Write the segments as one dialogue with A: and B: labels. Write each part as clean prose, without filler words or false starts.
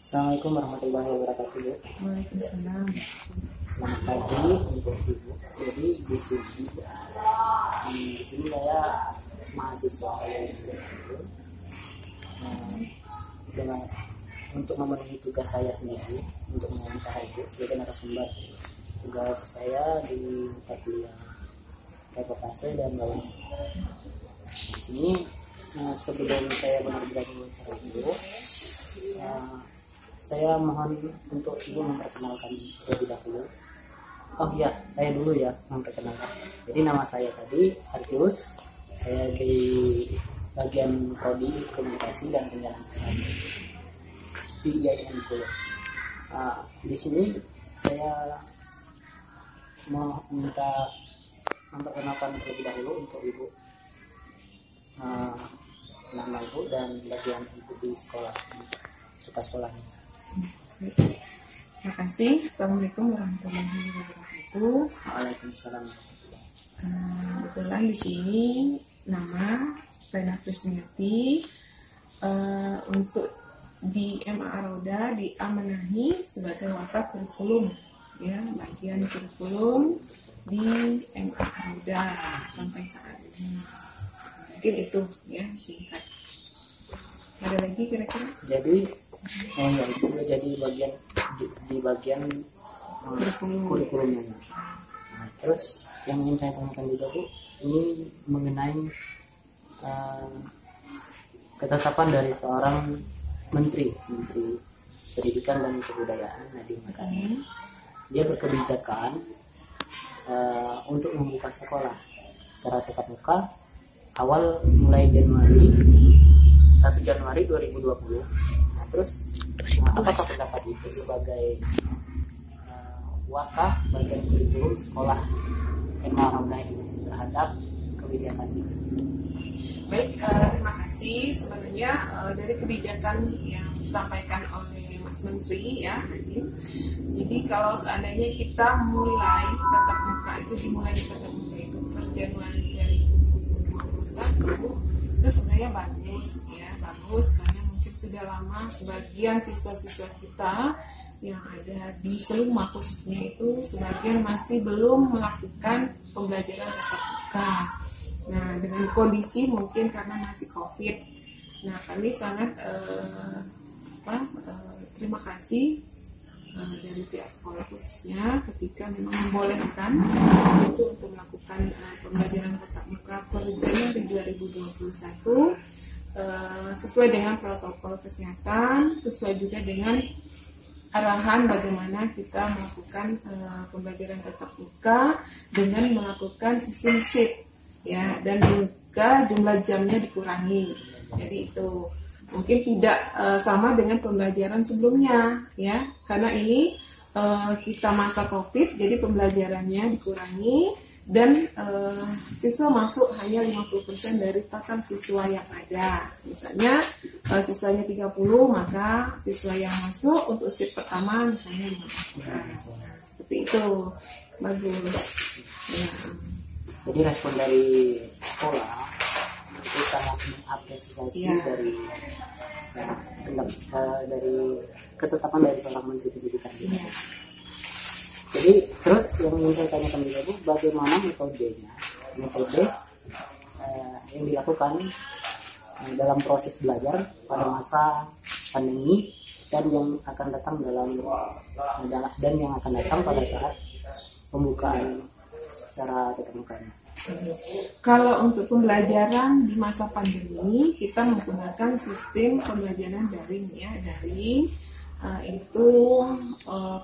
A: Assalamualaikum warahmatullahi wabarakatuh.
B: Waalaikumsalam.
A: Selamat pagi untuk Ibu. Jadi di sini saya mahasiswa dengan untuk memenuhi tugas saya sendiri untuk mewawancara Ibu sebagai narasumber. Tugas saya di mata kuliah reportase dan wawancara. Di sini sebelum saya benar-benar mewawancara Ibu, saya mohon untuk Ibu memperkenalkan terlebih dahulu. Oh iya, saya dulu ya memperkenalkan. Jadi nama saya tadi Artius. Saya di bagian prodi komunikasi dan penyiaran pesan di IAIN Pulau. Di sini saya mau minta memperkenalkan terlebih dahulu untuk Ibu, nama Ibu dan bagian Ibu di sekolah, serta sekolahnya.
B: Terima kasih. Assalamualaikum warahmatullahi wabarakatuh.
A: Waalaikumsalam.
B: Kebetulan di sini nama Rena Krisniyati, untuk di MA Aroda diamanahi sebagai wakil kurikulum, ya, bagian kurikulum di MA Aroda sampai saat ini. Mungkin itu ya singkat. Ada lagi kira-kira?
A: Jadi ya itu udah jadi bagian di bagian kurikulumnya. Nah, terus yang ingin saya tanyakan juga Bu, ini mengenai ketetapan dari seorang menteri pendidikan dan kebudayaan Nadiem Makarim. Dia berkebijakan untuk membuka sekolah secara tatap muka awal mulai 1 Januari 2020. Nah, terus apakah pendapat itu sebagai wakaf bagian kurikulum sekolah MA Aroda ini terhadap kebijakan itu?
B: Baik, terima kasih. Sebenarnya dari kebijakan yang disampaikan oleh Mas Menteri ya Nadiem. Jadi kalau seandainya kita mulai tatap muka itu dimulai tatap muka itu per Januari 2021, itu sebenarnya bagus ya, bagus karena mungkin sudah lama sebagian siswa-siswa kita yang ada di Seluma khususnya itu sebagian masih belum melakukan pembelajaran tatap muka. Nah, dengan kondisi mungkin karena masih COVID. Nah, kami sangat terima kasih dari pihak sekolah khususnya ketika memang membolehkan itu untuk melakukan pembelajaran tatap muka per Januari 2021 sesuai dengan protokol kesehatan, sesuai juga dengan arahan bagaimana kita melakukan pembelajaran tatap muka dengan melakukan sistem shift ya, dan juga jumlah jamnya dikurangi. Jadi itu mungkin tidak sama dengan pembelajaran sebelumnya ya, karena ini kita masa COVID, jadi pembelajarannya dikurangi dan siswa masuk hanya 50% dari total siswa yang ada. Misalnya siswanya 30, maka siswa yang masuk untuk shift pertama misalnya 15 orang. Seperti itu. Bagus ya.
A: Jadi respon dari sekolah itu sangat mengapresiasi ya, dari ketetapan dari seorang Menteri Pendidikan. Ya. Jadi terus yang ingin saya tanyakan juga Bu, bagaimana metode yang dilakukan dalam proses belajar pada masa pandemi dan yang akan datang pada saat pembukaan secara tatap muka.
B: Kalau untuk pembelajaran di masa pandemi kita menggunakan sistem pembelajaran daring ya, itu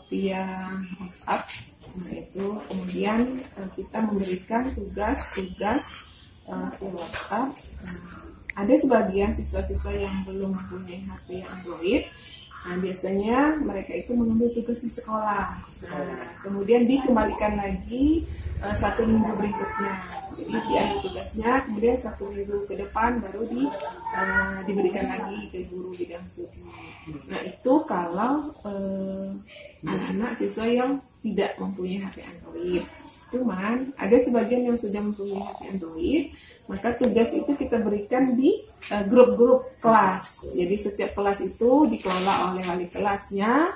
B: via WhatsApp. Nah, itu kemudian kita memberikan tugas via WhatsApp. Ada sebagian siswa-siswa yang belum mempunyai HP Android. Nah, biasanya mereka itu mengambil tugas di sekolah. Nah, kemudian dikembalikan lagi 1 minggu berikutnya. Jadi diambil tugasnya, kemudian 1 minggu ke depan baru diberikan lagi ke guru bidang studi. Nah, itu kalau anak-anak siswa yang tidak mempunyai HP Android. Cuman ada sebagian yang sudah mempunyai HP Android. maka tugas itu kita berikan di grup-grup kelas. Jadi setiap kelas itu dikelola oleh wali kelasnya.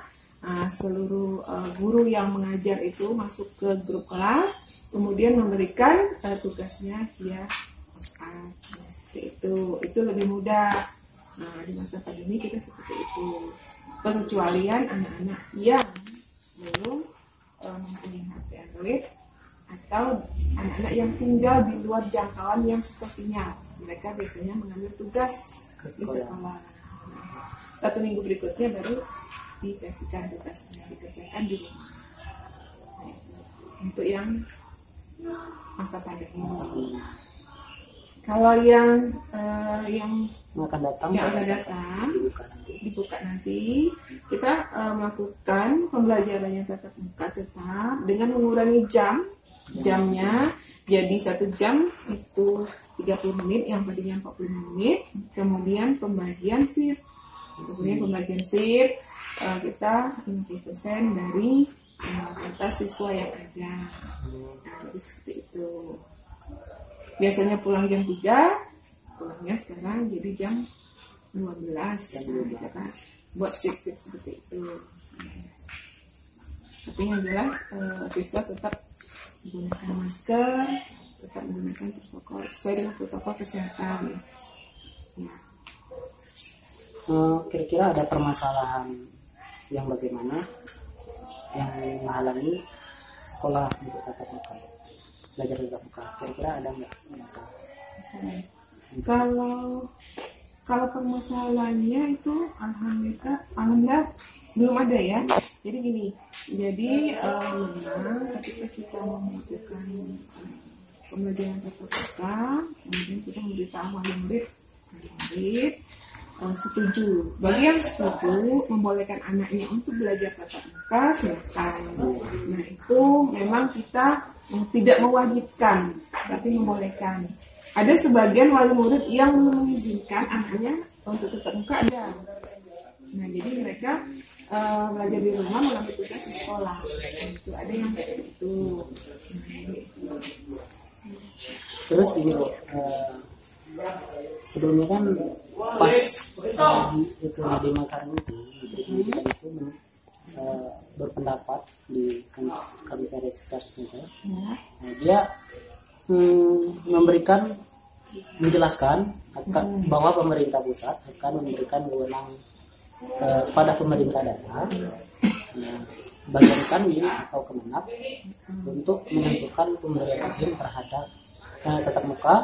B: Seluruh guru yang mengajar itu masuk ke grup kelas, kemudian memberikan tugasnya via WhatsApp. Seperti itu lebih mudah. Di masa pandemi kita seperti itu. Pengecualian anak-anak yang belum mempunyai HP Android atau anak-anak yang tinggal di luar jangkauan yang susah sinyal, mereka biasanya mengambil tugas di sekolah. 1 minggu berikutnya baru dikasihkan tugasnya, dikerjakan di rumah. Untuk yang masa pandemi. Kalau yang
A: akan datang
B: dibuka nanti, kita melakukan pembelajaran yang tatap muka tetap dengan mengurangi jamnya. Jadi 1 jam itu 30 menit, yang tadinya 45 menit. Kemudian pembagian shift. Kita 50% dari kuota siswa yang ada. Jadi seperti itu. Biasanya pulang jam 3, pulangnya sekarang jadi jam 12. Kita buat shift seperti itu. Tapi yang jelas siswa tetap menggunakan masker, tetap menggunakan protokol sesuai dengan protokol kesehatan. Ya.
A: Kira-kira ada permasalahan yang bagaimana yang menghalangi sekolah untuk tatap muka, belajar tatap muka? Kira-kira ada nggak masalah?
B: Kalau permasalahannya itu alhamdulillah belum ada ya. Jadi gini, memang ketika kita melakukan pembelajaran tatap muka, kemudian kita memberitahu wali murid setuju. Bagi yang setuju membolehkan anaknya untuk belajar tatap muka, silakan. Nah, itu memang kita tidak mewajibkan, tapi membolehkan. Ada sebagian wali murid yang belum mengizinkan anaknya untuk tatap muka, ada. Nah, jadi mereka belajar di rumah, mengambil tugas di sekolah. Itu ada yang kayak gitu.
A: Terus ini loh, sebelumnya kan pas lagi itu Nadiem Makarim itu berpendapat di konferensi pers itu, dia menjelaskan bahwa pemerintah pusat akan memberikan wewenang kepada pemerintah daerah, bagian kami atau Kemenak, untuk menentukan pemberian izin terhadap tatap muka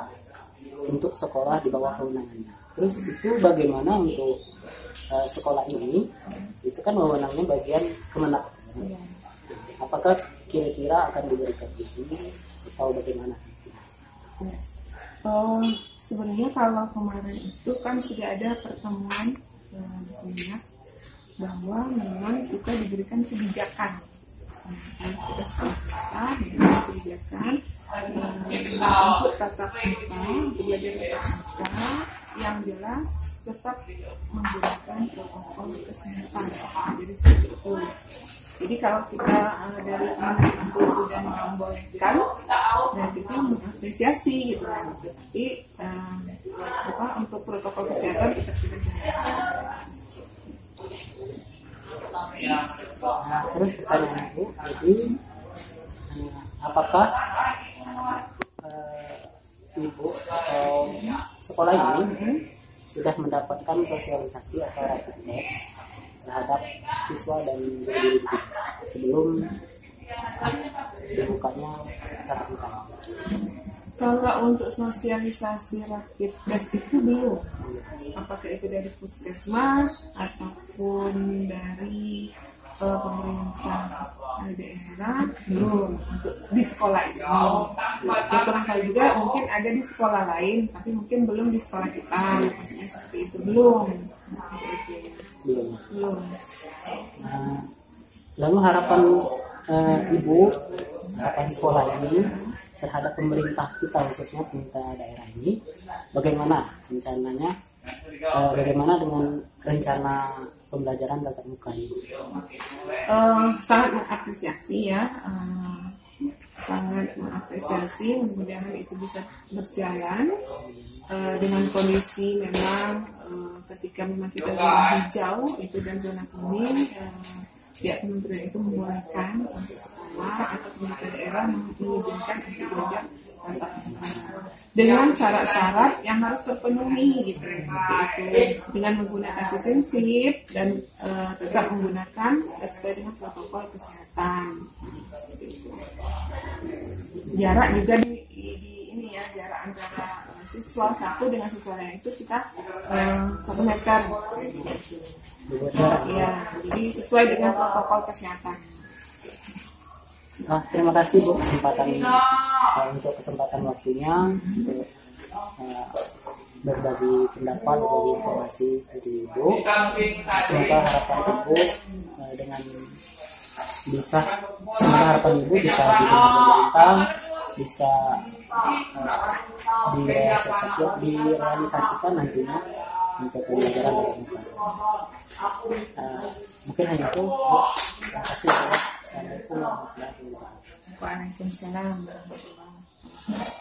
A: untuk sekolah di bawah kewenangannya. Terus itu bagaimana untuk sekolah ini? Itu kan wewenangnya bagian Kemenak. Apakah kira-kira akan diberikan izin atau bagaimana?
B: Sebenarnya kalau kemarin itu kan sudah ada pertemuan di Kemenak bahwa memang kita diberikan kebijakan. Kita sekolah swasta diberikan kebijakan untuk tatap muka, untuk belajar tatap muka, yang jelas tetap menggunakan protokol kesehatan. Jadi seperti itu. Jadi kalau kita dari itu sudah membolehkan, dan kita mengapresiasi gitu kan. Tapi untuk protokol kesehatan kita tidak jalan.
A: Nah, terus pertanyaan Ibu, jadi apakah Ibu atau sekolah ini sudah mendapatkan sosialisasi atau rapid test terhadap siswa dan guru-guru sebelum dibukanya tatap muka?
B: Kalau untuk sosialisasi rapid test itu belum. Apakah itu dari puskesmas ataupun dari pemerintah daerah, belum. Untuk di sekolah ini. Ya, kurang juga mungkin ada di sekolah lain, tapi mungkin belum di sekolah kita. Maksudnya seperti itu, belum. Belum.
A: Lalu harapan Ibu, harapan sekolah ini terhadap pemerintah kita, khususnya pemerintah daerah ini, bagaimana rencananya? Bagaimana dengan rencana pembelajaran tatap muka ini?
B: Sangat mengapresiasi ya sangat mengapresiasi, mudah-mudahan itu bisa berjalan dengan kondisi memang ketika memang kita zona hijau itu dan zona kuning, pihak kementerian itu membolehkan untuk sekolah atau pemerintah daerah mengizinkan untuk belajar tatap muka dengan syarat-syarat yang harus terpenuhi gitu seperti itu, dengan menggunakan sistem SIP dan tetap menggunakan sesuai dengan protokol kesehatan seperti itu. Jarak juga di ini ya, jarak antara siswa satu dengan siswa lain itu kita 1 meter. Ya, jadi sesuai dengan protokol kesehatan.
A: Terima kasih Bu untuk kesempatan waktunya untuk berbagi pendapat, berbagi informasi dari Ibu. Semoga harapan Ibu bisa didengar pemerintah, bisa direalisasikan nantinya untuk pembelajaran tatap muka. Mungkin hanya itu, Bu. Terima kasih. Assalamualaikum warahmatullahi wabarakatuh.
B: Waalaikumsalam warahmatullahi wabarakatuh.